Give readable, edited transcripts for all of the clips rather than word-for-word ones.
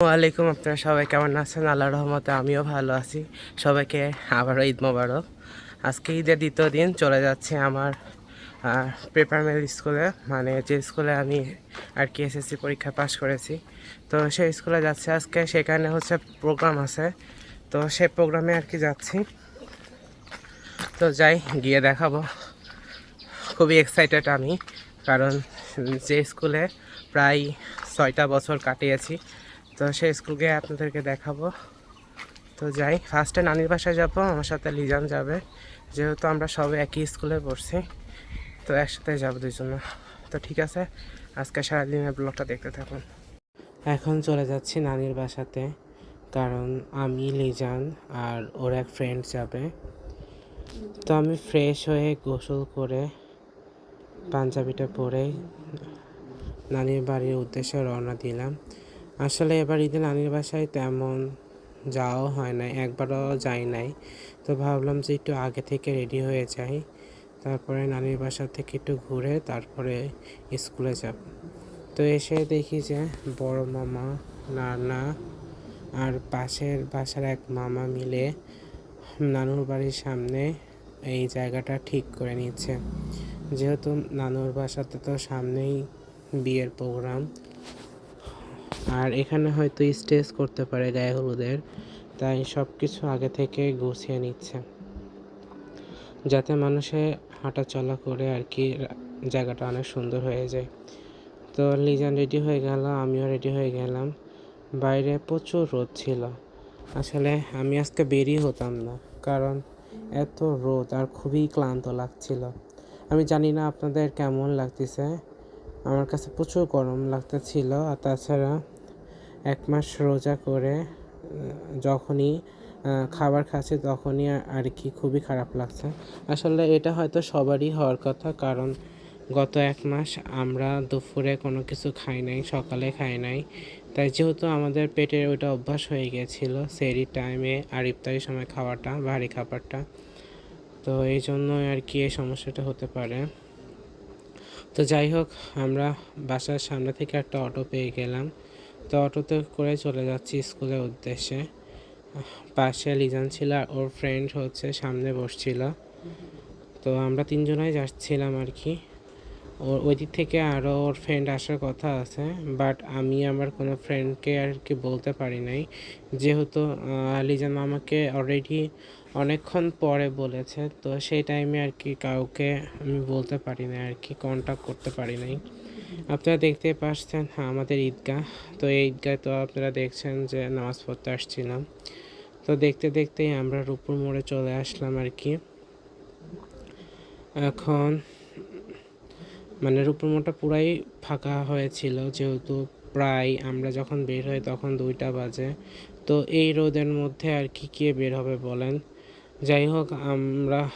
ওয়ালাইকুম, আপনারা সবাই কেমন আছেন? আল্লাহর রহমতে আমিও ভালো আছি। সবাইকে আবারও ঈদ মোবারক। আজকে ঈদের দ্বিতীয় দিন চলে যাচ্ছে আমার প্রাইমারি স্কুলে, মানে যে স্কুলে আমি আর কি এসএসসি পরীক্ষা পাশ করেছি। তো সেই স্কুলে যাচ্ছে আজকে, সেখানে হচ্ছে প্রোগ্রাম আছে। তো সেই প্রোগ্রামে আর কি যাচ্ছি। তো যাই, গিয়ে দেখাবো। খুবই এক্সাইটেড আমি, কারণ যে স্কুলে প্রায় 6টা বছর কাটিয়েছি, তো সেই স্কুলকে আপনাদেরকে দেখাবো। তো যাই, ফার্স্টে নানির বাসায় যাবো, আমার সাথে লিজান যাবে, যেহেতু আমরা সবাই একই স্কুলে পড়ছি। তো একসাথে যাবো দুজনে। তো ঠিক আছে, আজকে সারাদিনের ব্লগটা দেখতে থাকুন। এখন চলে যাচ্ছি নানির বাসাতে, কারণ আমি, লিজান আর ওর এক ফ্রেন্ড যাবে। তো আমি ফ্রেশ হয়ে গোসল করে পাঞ্জাবিটা পরে নানির বাড়ির উদ্দেশ্যে রওনা দিলাম। আসলে এবার ঈদে নানির বাসায় তেমন যাওয়াও হয় নাই, একবারও যাই নাই। তো ভাবলাম যে একটু আগে থেকে রেডি হয়ে যাই, তারপরে নানির বাসা থেকে একটু ঘুরে তারপরে স্কুলে যাব। তো এসে দেখি যে বড় মামা, নানা আর পাশের বাসার এক মামা মিলে নানুর বাড়ির সামনে এই জায়গাটা ঠিক করে নিচ্ছে। যেহেতু নানুর বাসাতে তো সামনেই বিয়ের প্রোগ্রাম, আর এখানে হয়তো স্টেজ করতে পারে গায়ে হলুদের, তাই সব কিছু আগে থেকে গুছিয়ে নিচ্ছে, যাতে মানুষে হাঁটা চলা করে আর কি জায়গাটা অনেক সুন্দর হয়ে যায়। তো লিজান রেডি হয়ে গেল, আমিও রেডি হয়ে গেলাম। বাইরে প্রচুর রোদ ছিল। আসলে আমি আজকে বেরিয়ে হতাম না, কারণ এত রোদ আর খুবই ক্লান্ত লাগছিল। আমি জানি না আপনাদের কেমন লাগতেছে, আমার কাছে প্রচুর গরম লাগতেছিল। আর তাছাড়া 1 মাস রোজা করে যখনই খাবার খাচ্ছি তখনই আর কি খুবই খারাপ লাগছে। আসলে এটা হয়তো সবারই হওয়ার কথা, কারণ গত 1 মাস আমরা দুপুরে কোনো কিছু খাই নাই, সকালে খাই নাই। তাই যেহেতু আমাদের পেটের ওইটা অভ্যাস হয়ে গিয়েছিল সেহরির টাইমে আর ইফতারির সময় খাওয়াটা, ভারী খাবারটা, তো এই জন্যই আর কি এই সমস্যাটা হতে পারে। তো যাই হোক, আমরা বাসার সামনে থেকে একটা অটো পেয়ে গেলাম। তো অটোতে করে চলে যাচ্ছি স্কুলের উদ্দেশ্যে। পাশে লিজান ছিল, আর ওর ফ্রেন্ড হচ্ছে সামনে বসছিল। তো আমরা 3জনাই যাচ্ছিলাম আর কি। ওই দিক থেকে আরও ওর ফ্রেন্ড আসার কথা আছে, বাট আমি আমার কোনো ফ্রেন্ডকে আর কি বলতে পারি নাই, যেহেতু লিজান আমাকে অলরেডি অনেকক্ষণ পরে বলেছে। তো সেই টাইমে আর কি কাউকে আমি বলতে পারি না আর কি, কন্ট্যাক্ট করতে পারি নাই। আপনারা দেখতে পাচ্ছেন আমাদের ঈদগাহ। তো এই ঈদগায় তো আপনারা দেখছেন যে নামাজ পড়তে আসছিলাম। তো দেখতে দেখতেই আমরা রূপপুর মোড়ে চলে আসলাম আর কি। এখন মানে রূপপুর মোড়টা পুরাই ফাঁকা হয়েছিল, যেহেতু প্রায় আমরা যখন বের হই তখন 2টা বাজে। তো এই রোদের মধ্যে আর কি কে বের হবে বলেন। যাই হোক,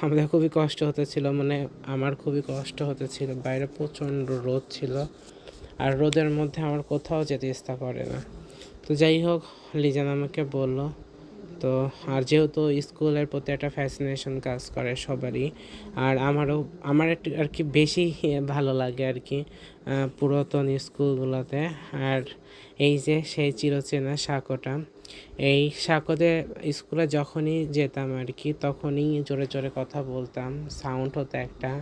আমাদের খুবই কষ্ট হতেছিল, মানে আমার খুবই কষ্ট হতেছিল। বাইরে প্রচণ্ড রোদ ছিল, আর রোদের মধ্যে আমার কোথাও যেতে ইচ্ছা করে না। তো যাই হোক, লিজান আমাকে বলল। তো আর যেহেতু স্কুলের প্রতি একটা ফ্যাসিনেশন কাজ করে সবারই, আর আমার একটু আর কি বেশি ভালো লাগে আর কি পুরাতন স্কুলগুলোতে। আর এই যে সেই চিরচেনা সাঁকোটা, এই সাঁকোতে স্কুলে যখনই যেতাম আর কি তখনই জোরে জোরে কথা বলতাম, সাউন্ড হতো একটা,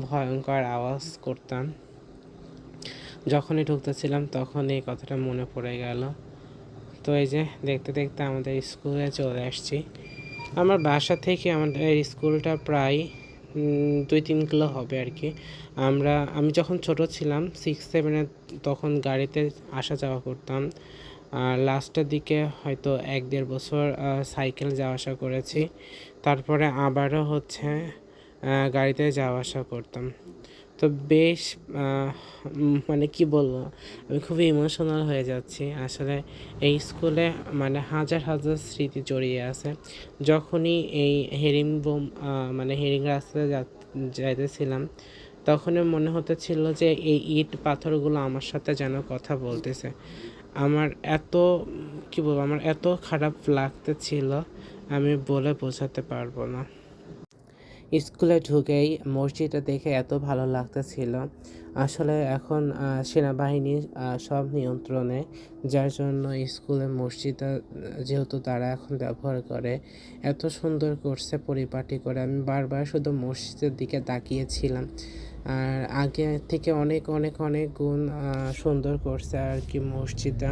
ভয়ঙ্কর আওয়াজ করতাম। যখনই ঢুকতেছিলাম তখন এই কথাটা মনে পড়ে গেল। তো এই যে দেখতে দেখতে আমাদের স্কুলে চলে আসছি। আমার বাসা থেকে আমাদের স্কুলটা প্রায় 2-3 কিলো হবে আর কি। আমি যখন ছোট ছিলাম 6-7-এ, তখন গাড়িতে আসা যাওয়া করতাম। আর লাস্টের দিকে হয়তো 1-1.5 বছর সাইকেল যাওয়া আসা করেছি। তারপরে আবারও হচ্ছে গাড়িতে যাওয়া আসা করতাম। তো বেশ মানে কি বলবো, আমি খুবই ইমোশনাল হয়ে যাচ্ছি। আসলে এই স্কুলে মানে হাজার হাজার স্মৃতি জড়িয়ে আছে। যখনই এই মানে হেরিং রাস্তায় যাইতেছিলাম, তখনই মনে হতেছিল যে এই ইট পাথরগুলো আমার সাথে যেন কথা বলতেছে। আমার এত কি বলবো, আমার এত খারাপ লাগতেছিল, আমি বলে বোঝাতে পারবো না। স্কুলে ঢুকেই মসজিদটা দেখে এত ভালো লাগতেছিল। আসলে এখন সেনাবাহিনী সব নিয়ন্ত্রণে, যার জন্য স্কুলে মসজিদটা যেহেতু তারা এখন ব্যবহার করে, এত সুন্দর করছে পরিপাটি করে। আমি বারবার শুধু মসজিদের দিকে তাকিয়েছিলাম। আর আগে থেকে অনেক অনেক অনেক গুণ সুন্দর করছে আর কি মসজিদটা।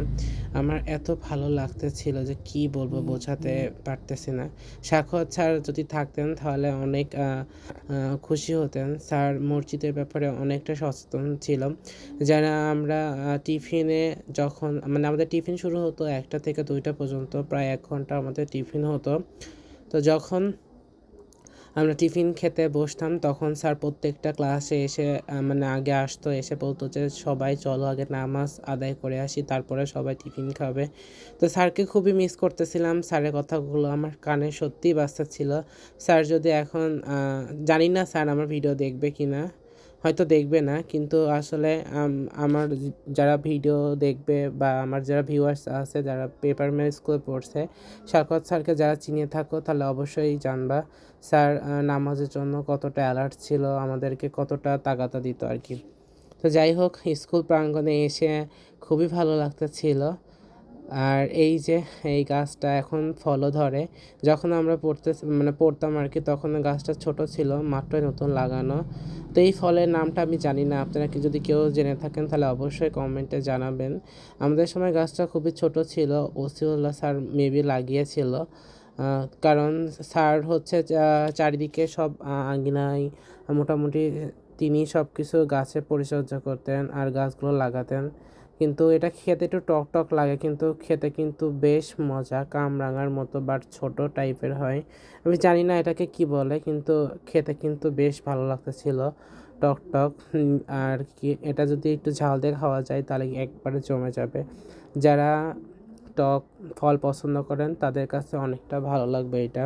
আমার এত ভালো লাগতেছিল যে কি বলবো, বোঝাতে পারতেছি না। সাখাওয়াত স্যার যদি থাকতেন তাহলে অনেক খুশি হতেন। স্যার মসজিদের ব্যাপারে অনেকটা সচেতন ছিল। যারা আমরা টিফিনে যখন মানে আমাদের টিফিন শুরু হতো 1টা থেকে 2টা পর্যন্ত, প্রায় 1 ঘন্টা আমাদের টিফিন হতো। তো যখন আমরা টিফিন খেতে বসতাম তখন স্যার প্রত্যেকটা ক্লাসে এসে মানে আগে আসতো, এসে বলতো যে সবাই চলো আগে নামাজ আদায় করে আসি, তারপরে সবাই টিফিন খাবে। তো স্যারকে খুবই মিস করতেছিলাম। স্যারের কথাগুলো আমার কানে সত্যিই বাজতেছিল। স্যার যদি এখন জানি না স্যার আমার ভিডিও দেখবে কি না, হয়তো দেখবে না, কিন্তু আসলে আমার যারা ভিডিও দেখবে বা আমার যারা ভিউয়ার্স আছে যারা পেপার মিল স্কুলে পড়ছে, সাখাওয়াত স্যারকে যারা চিনে থাকো তাহলে অবশ্যই জানবা স্যার নামাজের জন্য কতটা অ্যালার্ট ছিল, আমাদেরকে কতটা তাগাদা দিত আর কি। তো যাই হোক, স্কুল প্রাঙ্গণে এসে খুবই ভালো লাগতেছিল। আর এই যে এই গাছটা এখন ফলও ধরে। যখন আমরা পড়তাম আর কি, তখন গাছটা ছোট ছিল, মাত্রই নতুন লাগানো। তো এই ফলের নামটা আমি জানি না, আপনারা কি যদি কেউ জেনে থাকেন তাহলে অবশ্যই কমেন্টে জানাবেন। আমাদের সময় গাছটা খুবই ছোট ছিল, ওসিউল্লাহ স্যার মেবি লাগিয়েছিল। কারণ স্যার হচ্ছে চারিদিকে সব আঙ্গিনায় মোটামুটি তিনি সব কিছু গাছের পরিচর্যা করতেন আর গাছগুলো লাগাতেন। কিন্তু এটা খেতে একটু টক টক লাগে, কিন্তু খেতে কিন্তু বেশ মজা, কামরাঙার মতো বাট ছোট টাইপের হয়। আমি জানি না এটাকে কি বলে, কিন্তু খেতে কিন্তু বেশ ভালো লাগতেছিল, টক টক। আর কি এটা যদি একটু ঝাল দিয়ে খাওয়া যায় তাহলে একবারে জমে যাবে। যারা টক ফল পছন্দ করেন তাদের কাছে অনেকটা ভালো লাগবে এটা।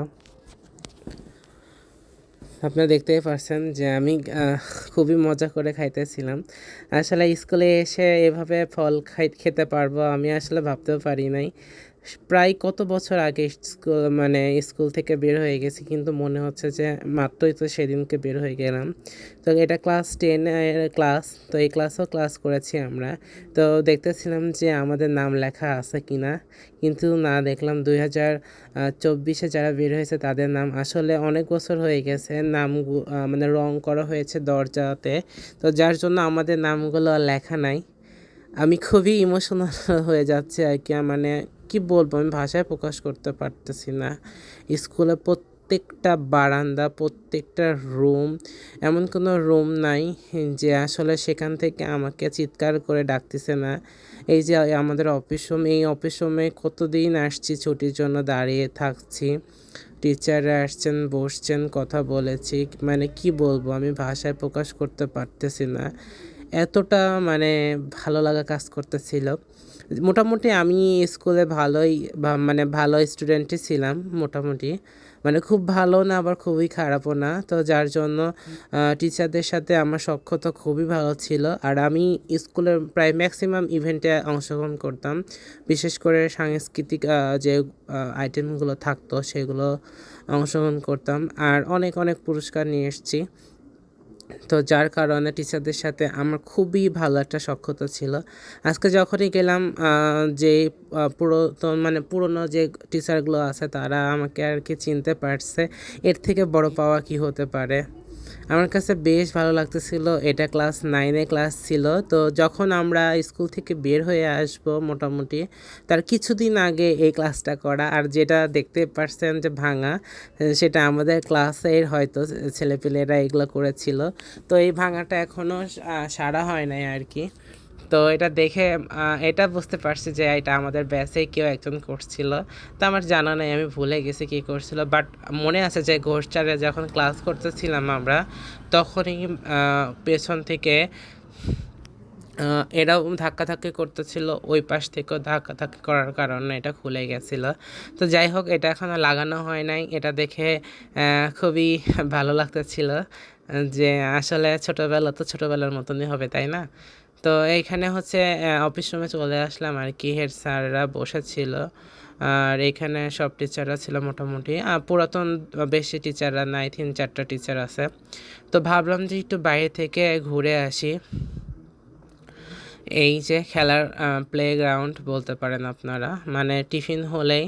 আপনারা দেখতেই পারছেন যে আমি খুবই মজা করে খাইতেছিলাম। আসলে স্কুলে এসে এভাবে ফল খেতে পারবো আমি আসলে ভাবতেও পারি নাই। প্রায় কত বছর আগে স্কুল থেকে বের হয়ে গেছি, কিন্তু মনে হচ্ছে যে মাত্রই তো সেদিনকে বের হয়ে গেলাম। তো এটা ক্লাস 10 এর ক্লাস, তো এই ক্লাস করেছি আমরা। তো দেখতেছিলাম যে আমাদের নাম লেখা আছে কিনা, কিন্তু না, দেখলাম 2024-এ যারা বের হয়েছে তাদের নাম। আসলে অনেক বছর হয়ে গেছে, নাম মানে রং করা হয়েছে দরজাতে, তো যার জন্য আমাদের নামগুলো আর লেখা নাই। আমি খুবই ইমোশনাল হয়ে যাচ্ছে আর কি, মানে কি বলবো, আমি ভাষায় প্রকাশ করতে পারতেছি না। স্কুলে প্রত্যেকটা বারান্দা, প্রত্যেকটা রুম, এমন কোনো রুম নাই যে আসলে সেখান থেকে আমাকে চিৎকার করে ডাকতেছে না। এই যে আমাদের অফিস রুম, এই অফিস রুমে কতদিন আসছি ছুটির জন্য, দাঁড়িয়ে থাকছি, টিচাররা আসছেন, বসছেন, কথা বলেছি, মানে কি বলবো, আমি ভাষায় প্রকাশ করতে পারতেছি না। এতটা মানে ভালো লাগা কাজ করতেছিল। মোটামুটি আমি স্কুলে ভালো স্টুডেন্টই ছিলাম মোটামুটি, মানে খুব ভালো না আবার খুবই খারাপও না। তো যার জন্য টিচারদের সাথে আমার সখ্যতা খুবই ভালো ছিল। আর আমি স্কুলের প্রায় ম্যাক্সিমাম ইভেন্টে অংশগ্রহণ করতাম, বিশেষ করে সাংস্কৃতিক যে আইটেমগুলো থাকতো সেগুলো অংশগ্রহণ করতাম, আর অনেক অনেক পুরস্কার নিয়ে এসেছি। তো যার কারণে টিচারদের সাথে আমার খুবই ভালো একটা সখ্যতা ছিল। আজকে যখনই গেলাম যে পুরনো যে টিচারগুলো আছে তারা আমাকে আর কি চিনতে পারছে, এর থেকে বড় পাওয়া কি হতে পারে। আমার কাছে বেশ ভালো লাগতেছিল। এটা ক্লাস 9-এ ক্লাস ছিল। তো যখন আমরা স্কুল থেকে বের হয়ে আসব মোটামুটি তার কিছুদিন আগে এই ক্লাসটা করা, আর যেটা দেখতে পারছেন যে ভাঙা, সেটা আমাদের ক্লাসের হয়তো ছেলেপেলেরা এগুলো করেছিল। তো এই ভাঙাটা এখনও সারা হয় নাই আর কি। তো এটা দেখে এটা বুঝতে পারছি যে এটা আমাদের ব্যাচে কেউ একজন করছিল। তো আমার জানা নাই, আমি ভুলে গেছি কী করছিল, বাট মনে আছে যে ঘোষচারে যখন ক্লাস করতেছিলাম আমরা, তখনই পেছন থেকে এরাও ধাক্কাধাক্কি করতেছিল, ওই পাশ থেকেও ধাক্কাধাক্কি করার কারণে এটা খুলে গেছিলো। তো যাই হোক, এটা এখনও লাগানো হয় নাই। এটা দেখে খুবই ভালো লাগতেছিল যে আসলে ছোটোবেলা তো ছোটোবেলার মতনই হবে, তাই না? তো এইখানে হচ্ছে অফিস রুমে চলে আসলাম আর কি। হেড স্যাররা বসেছিল, আর এখানে সব টিচাররা ছিল মোটামুটি। পুরাতন বেশি টিচাররা নাই, 3-4টা টিচার আছে। তো ভাবলাম যে একটু বাইরে থেকে ঘুরে আসি। এই যে খেলার প্লেগ্রাউন্ড বলতে পারেন আপনারা, মানে টিফিন হলেই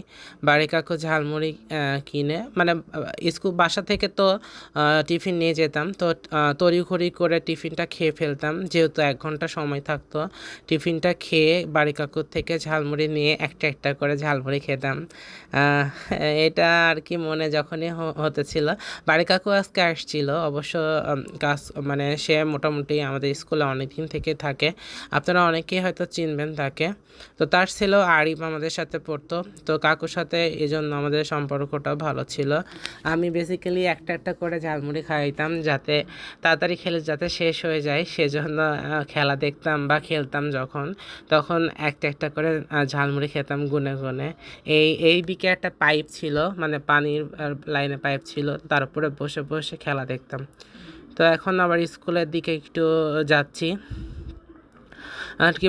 বাড়ি কাকু ঝালমুড়ি কিনে, মানে স্কুল বাসা থেকে তো টিফিন নিয়ে যেতাম, তো তড়িঘড়ি করে টিফিনটা খেয়ে ফেলতাম, যেহেতু 1 ঘন্টা সময় থাকতো। টিফিনটা খেয়ে বাড়ি কাকুর থেকে ঝালমুড়ি নিয়ে একটা একটা করে ঝালমুড়ি খেতাম। এটা আর কি মনে যখনই হতেছিল। বাড়ি কাকু আজকে আসছিল অবশ্য, কাজ মানে সে মোটামুটি আমাদের স্কুলে অনেকদিন থেকে থাকে, আপনারা অনেকেই হয়তো চিনবেন তাকে। তো তার ছিল আরিফ আমাদের সাথে পড়তো, তো কাকুর সাথে এই জন্য আমাদের সম্পর্কটাও ভালো ছিল। আমি বেসিক্যালি একটা একটা করে ঝালমুড়ি খাইতাম, যাতে তাড়াতাড়ি খেলে যাতে শেষ হয়ে যায়, সেজন্য খেলা দেখতাম বা খেলতাম যখন, তখন একটা একটা করে ঝালমুড়ি খেতাম গুনে গুনে। এই দিকে একটা পাইপ ছিল, মানে পানির লাইনে পাইপ ছিল, তার উপরে বসে বসে খেলা দেখতাম। তো এখন আবার স্কুলের দিকে একটু যাচ্ছি আর কি।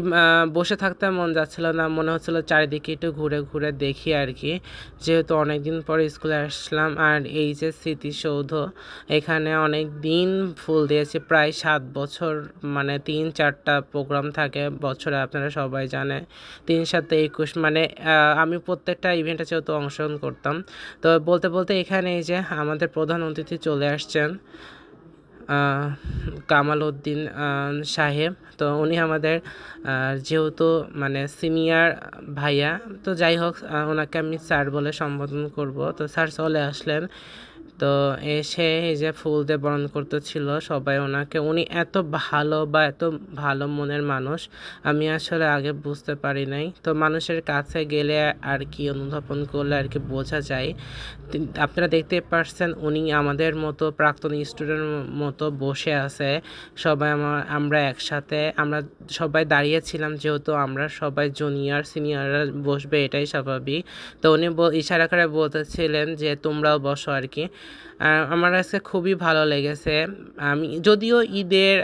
বসে থাকতে মন যাচ্ছিল না, মনে হচ্ছিল চারিদিকে একটু ঘুরে ঘুরে দেখি আর কি, যেহেতু অনেক দিন পরে স্কুলে আসলাম। আর এই যে স্মৃতিসৌধ, এখানে অনেক দিন ফুল দিয়েছে, প্রায় 7 বছর, মানে 3-4টা প্রোগ্রাম থাকে বছরে, আপনারা সবাই জানে। 3-7-21, মানে আমি প্রত্যেকটা ইভেন্টে যেহেতু অংশগ্রহণ করতাম। তো বলতে বলতে এখানে এই যে আমাদের প্রধান অতিথি চলে আসছেন, কামাল উদ্দিন সাহেব। তো উনি আমাদের যেহেতু মানে সিনিয়র ভাইয়া, তো যাই হোক ওনাকে আমি স্যার বলে সম্বোধন করব। তো স্যার চলে আসলেন, তো এসে এই যে ফুল দিয়ে বরণ করতেছিল সবাই ওনাকে। উনি এত ভালো বা এত ভালো মনের মানুষ আমি আসলে আগে বুঝতে পারি নাই। তো মানুষের কাছে গেলে আর কি অনুধাবন করলে আর কি বোঝা যায়। আপনারা দেখতে পারছেন উনি আমাদের মতো প্রাক্তন স্টুডেন্ট মতো বসে আছে। সবাই আমরা একসাথে, আমরা সবাই দাঁড়িয়েছিলাম, যেহেতু আমরা সবাই জুনিয়র সিনিয়ররা বসবে এটাই স্বাভাবিক। তো উনি ইশারা করে বলতেছিলেন যে তোমরাও বসো আর কি। আমার কাছে খুবই ভালো লেগেছে। আমি যদিও ঈদের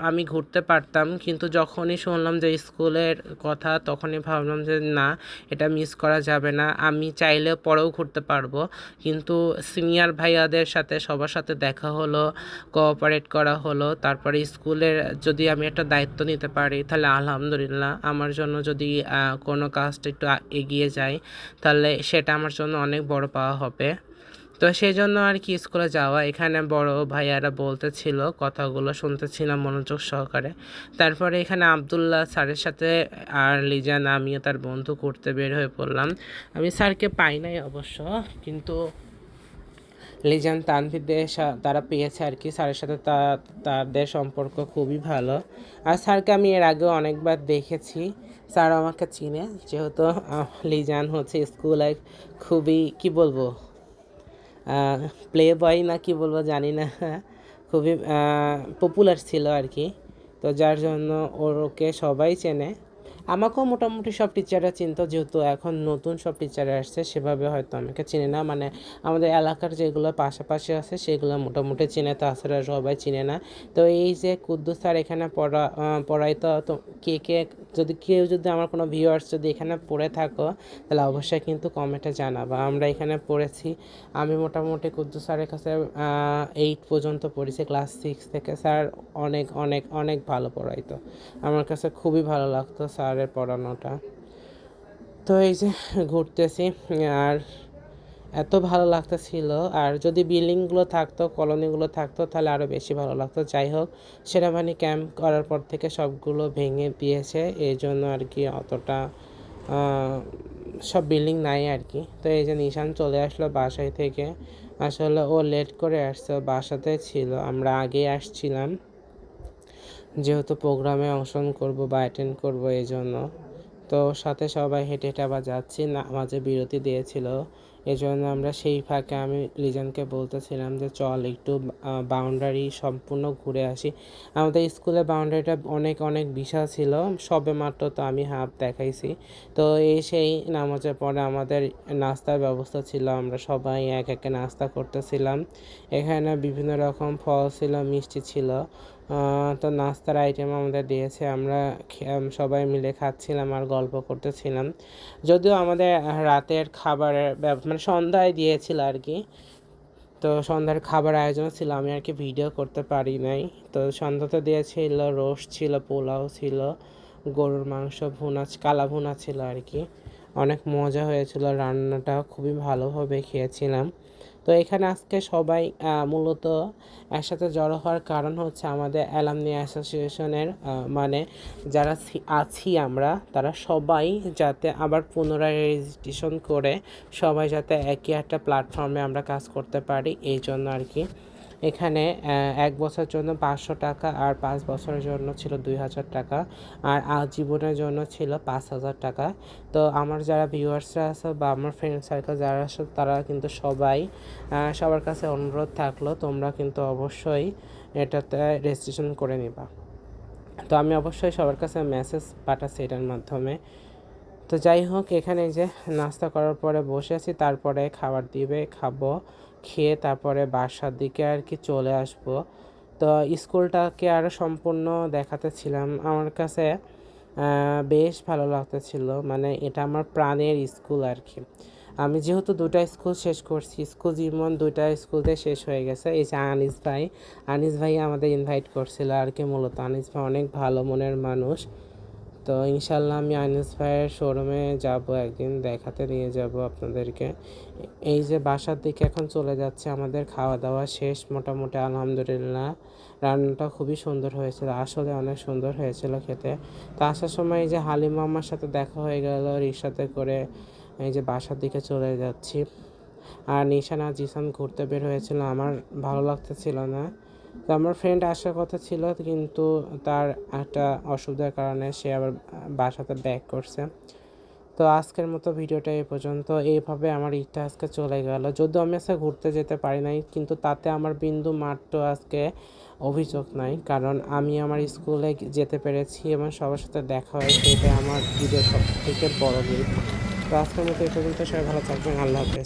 আমি ঘুরতে পারতাম, কিন্তু যখনই শুনলাম যে স্কুলের কথা, তখনই ভাবলাম যে না, এটা মিস করা যাবে না। আমি চাইলে পরেও ঘুরতে পারবো, কিন্তু সিনিয়র ভাইয়াদের সাথে সবার সাথে দেখা হলো, কোঅপারেট করা হলো। তারপরে স্কুলের যদি আমি একটা দায়িত্ব নিতে পারি তাহলে আলহামদুলিল্লাহ। আমার জন্য যদি কোনো কাজটা একটু এগিয়ে যায়, তাহলে সেটা আমার জন্য অনেক বড় পাওয়া হবে। তো সেই জন্য আর কি স্কুলে যাওয়া। এখানে বড় ভাইয়ারা বলতেছিল, কথাগুলো শুনতেছিলাম মনোযোগ সহকারে। তারপরে এখানে আবদুল্লাহ স্যারের সাথে আর লিজান, আমিও তার বন্ধু করতে বের হয়ে পড়লাম। আমি স্যারকে পাই নাই অবশ্য, কিন্তু লিজান তানভীরদের তারা পেয়েছে আর কি। স্যারের সাথে তাদের সম্পর্ক খুবই ভালো। আর স্যারকে আমি এর আগেও অনেকবার দেখেছি, স্যার আমাকে চিনে, যেহেতু লিজান হচ্ছে স্কুলে খুবই কি বলবো, প্লে বয় না কি বলবো জানি না, খুবই পপুলার ছিল আর কি। তো যার জন্য ওকে সবাই চেনে। আমাকেও মোটামুটি সব টিচাররা চিনতো, যেহেতু এখন নতুন সব টিচার আসছে, সেভাবে হয়তো আমাকে চিনে না, মানে আমাদের এলাকার যেগুলো পাশাপাশি আছে সেগুলো মোটামুটি চিনে, তাছাড়া সবাই চিনে না। তো এই যে কুদ্দুস স্যার এখানে পড়াইতো, তো কে কেউ যদি আমার কোনো ভিউয়ার্স যদি এখানে পড়ে থাকো, তাহলে অবশ্যই কিন্তু কমেন্টে জানাবা। আমরা এখানে পড়েছি, আমি মোটামুটি কুদ্দুস স্যারের কাছে 8 পর্যন্ত পড়েছি, ক্লাস 6 থেকে। স্যার অনেক অনেক অনেক ভালো পড়াইতো, আমার কাছে খুবই ভালো লাগতো স্যারের পড়ানোটা। তো এই যে ঘুরতেছি, আর এত ভালো লাগতেছিল। আর যদি বিল্ডিংগুলো থাকতো, কলোনিগুলো থাকতো, তাহলে আরও বেশি ভালো লাগতো। যাই হোক, সেনাবাহিনী ক্যাম্প করার পর থেকে সবগুলো ভেঙে দিয়েছে, এই জন্য আর কি অতটা সব বিল্ডিং নাই আর কি। তো এই যে নিশান চলে আসলো বাসায় থেকে, আসলে ও লেট করে আসছে, বাসাতে ছিল, আমরা আগেই আসছিলাম, যেহেতু প্রোগ্রামে অংশগ্রহণ করব বা অ্যাটেন্ড করব এই জন্য। তো সাথে সবাই হেঁটে হেঁটে আবার যাচ্ছি, না মাঝে বিরতি দিয়েছিল, এই জন্য আমরা সেই ফাঁকে আমি লিজনকে বলতেছিলাম যে চল একটু বাউন্ডারি সম্পূর্ণ ঘুরে আসি। আমাদের স্কুলের বাউন্ডারিটা অনেক অনেক বিশাল ছিল, সবে মাত্র তো আমি হাফ দেখাইছি। তো এই সেই নামাজের পরে আমাদের নাস্তার ব্যবস্থা ছিল, আমরা সবাই এক একে নাস্তা করতেছিলাম। এখানে বিভিন্ন রকম ফল ছিল, মিষ্টি ছিল, তো নাস্তার আইটেম আমাদের দিয়েছে, আমরা সবাই মিলে খাচ্ছিলাম আর গল্প করতেছিলাম। যদিও আমাদের রাতের খাবারের মানে সন্ধ্যায় দিয়েছিল আর কি। তো সন্ধ্যার খাবার আয়োজন ছিল, আমি আর কি ভিডিও করতে পারি নাই। তো সন্ধ্যাতে দিয়েছিল রোস্ট ছিল, পোলাও ছিল, গরুর মাংস ভুনা, কালা ভুনা ছিল আর কি। অনেক মজা হয়েছিল, রান্নাটা খুবই ভালোভাবে খেয়েছিলাম। তো এখানে আজকে সবাই মূলত একসাথে জড়ো হওয়ার কারণ হচ্ছে আমাদের অ্যালামনি অ্যাসোসিয়েশনের মানে যারা আছি আমরা, তারা সবাই যাতে আবার পুনরায় রেজিস্ট্রেশন করে সবাই যাতে একই একটা প্ল্যাটফর্মে আমরা কাজ করতে পারি, এই জন্য আর কি। এখানে 1 বছরের জন্য 500 টাকা আর 5 বছরের জন্য ছিল 2000 টাকা আর আজীবনের জন্য ছিল 5000 টাকা। তো আমার যারা ভিউয়ার্সরা আছে বা আমার ফ্রেন্ড সার্কেল যারা আছে তারা কিন্তু সবাই সবার কাছে অনুরোধ থাকলো তোমরা কিন্তু অবশ্যই এটাতে রেজিস্ট্রেশন করে নিবা। তো আমি অবশ্যই সবার কাছে মেসেজ পাঠাচ্ছি এটার মাধ্যমে। তো যাই হোক, এখানে যে নাস্তা করার পরে বসে আছি, তারপরে খাবার দিবে, খাবো, খেয়ে তারপরে বাসার দিকে আর কি চলে আসব। তো স্কুলটাকে আরও সম্পূর্ণ দেখাতেছিলাম, আমার কাছে বেশ ভালো লাগতেছিল, মানে এটা আমার প্রাণের স্কুল আর কি। আমি যেহেতু 2টা স্কুল শেষ করছি, স্কুল জীবন 2টা স্কুলতে শেষ হয়ে গেছে। এই যে আনিস ভাই আমাদের ইনভাইট করছিল আর কি। মূলত আনিস ভাই অনেক ভালো মনের মানুষ। তো ইনশাল্লাহ আমি আনিস ভাইয়ের শোরুমে যাব, একদিন দেখাতে নিয়ে যাব আপনাদেরকে। এই যে বাসার দিকে এখন চলে যাচ্ছে, আমাদের খাওয়া দাওয়া শেষ মোটামুটি আলহামদুলিল্লাহ। রান্নাটা খুবই সুন্দর হয়েছিল, আসলে অনেক সুন্দর হয়েছিল খেতে। তো আসার সময় এই যে হালিমা আমার সাথে দেখা হয়ে গেল, রিক্সাতে করে এই যে বাসার দিকে চলে যাচ্ছি। আর নিশান আর জিসান ঘুরতে বের হয়েছিল, আমার ভালো লাগতেছিল না। তো আমার ফ্রেন্ড আসার কথা ছিল, কিন্তু তার একটা অসুবিধার কারণে সে আবার বাসাতে ব্যাক করছে। তো আজকের মতো ভিডিওটা এই পর্যন্ত। এইভাবে আমার ঈদটা আজকে চলে গেল। যদিও আমি আজকে ঘুরতে যেতে পারি নাই, কিন্তু তাতে আমার বিন্দু মাত্র আজকে অভিযোগ নাই, কারণ আমি আমার স্কুলে যেতে পেরেছি এবং সবার সাথে দেখা হয়েছে, এটাই আমার ঈদের সব থেকে বড় দিন। তো আজকের মতো এই পর্যন্ত, সবাই ভালো থাকবেন, আল্লাহ হাফেজ।